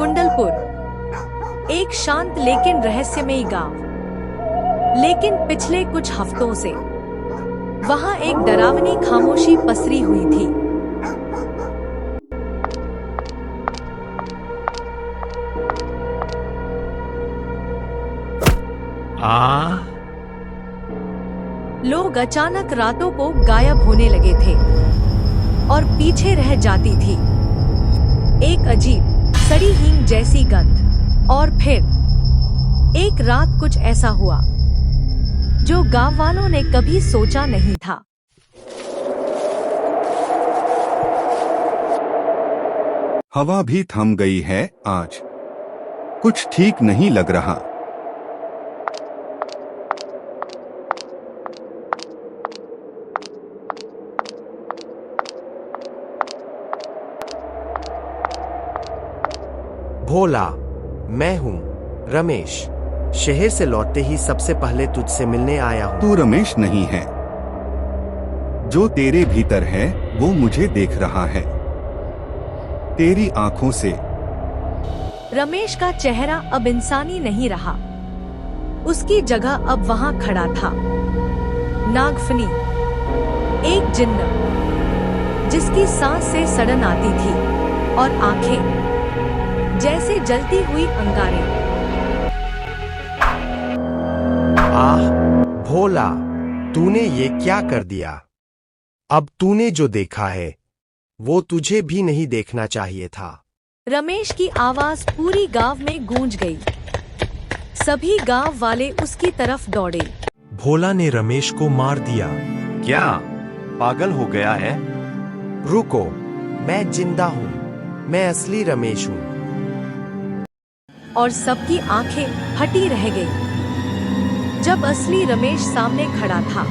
कुंडलपुर एक शांत लेकिन रहस्यमयी गांव। लेकिन पिछले कुछ हफ्तों से वहां एक डरावनी खामोशी पसरी हुई थी। लोग अचानक रातों को गायब होने लगे थे और पीछे रह जाती थी एक अजीब सड़ी हींग जैसी गंध। और फिर एक रात कुछ ऐसा हुआ जो गांव वालों ने कभी सोचा नहीं था। हवा भी थम गई है आज, कुछ ठीक नहीं लग रहा। भोला, मैं हूँ रमेश। शहर से लौटते ही सबसे पहले तुझसे मिलने आया हूँ। तू रमेश नहीं है। जो तेरे भीतर है वो मुझे देख रहा है, तेरी आंखों से। रमेश का चेहरा अब इंसानी नहीं रहा। उसकी जगह अब वहां खड़ा था नागफनी, एक जिन्न जिसकी सांस से सड़न आती थी और आंखें जैसे जलती हुई अंगारे। आह भोला, तूने ये क्या कर दिया? अब तूने जो देखा है वो तुझे भी नहीं देखना चाहिए था। रमेश की आवाज पूरी गांव में गूंज गई। सभी गांव वाले उसकी तरफ दौड़े। भोला ने रमेश को मार दिया। क्या पागल हो गया है? रुको, मैं जिंदा हूँ। मैं असली रमेश हूँ। और सबकी आंखें हटी रह गई जब असली रमेश सामने खड़ा था।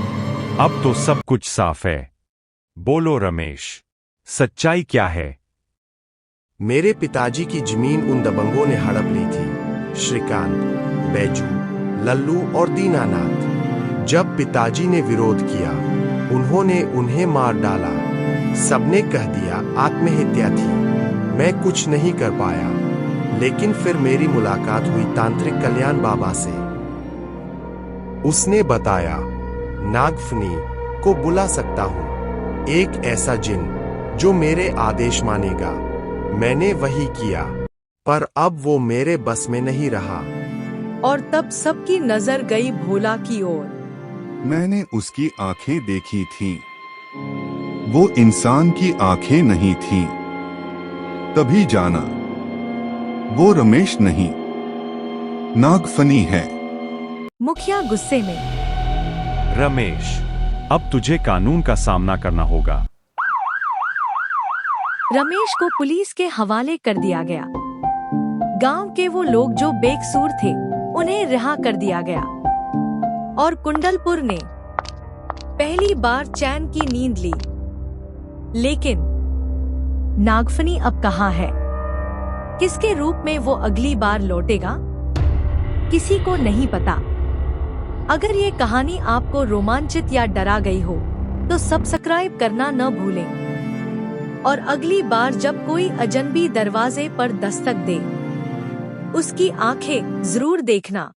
अब तो सब कुछ साफ है। बोलो रमेश, सच्चाई क्या है? मेरे पिताजी की जमीन उन दबंगों ने हड़प ली थी, श्रीकांत, बैजू, लल्लू और दीनानाथ। जब पिताजी ने विरोध किया, उन्होंने उन्हें मार डाला। सबने कह दिया आत्महत्या थी। मैं कुछ नहीं कर पाया। लेकिन फिर मेरी मुलाकात हुई तांत्रिक कल्याण बाबा से। उसने बताया नागफनी को बुला सकता हूँ, एक ऐसा जिन जो मेरे आदेश मानेगा। मैंने वही किया, पर अब वो मेरे बस में नहीं रहा। और तब सबकी नजर गई भोला की ओर। मैंने उसकी आंखें देखी थीं। वो इंसान की आंखें नहीं थीं। तभी जाना वो रमेश नहीं, नागफनी है। मुखिया गुस्से में। रमेश, अब तुझे कानून का सामना करना होगा। रमेश को पुलिस के हवाले कर दिया गया। गांव के वो लोग जो बेकसूर थे उन्हें रिहा कर दिया गया और कुंडलपुर ने पहली बार चैन की नींद ली। लेकिन नागफनी अब कहाँ है? किसके रूप में वो अगली बार लौटेगा? किसी को नहीं पता। अगर ये कहानी आपको रोमांचित या डरा गई हो तो सब्सक्राइब करना न भूलें। और अगली बार जब कोई अजनबी दरवाजे पर दस्तक दे, उसकी आंखें जरूर देखना।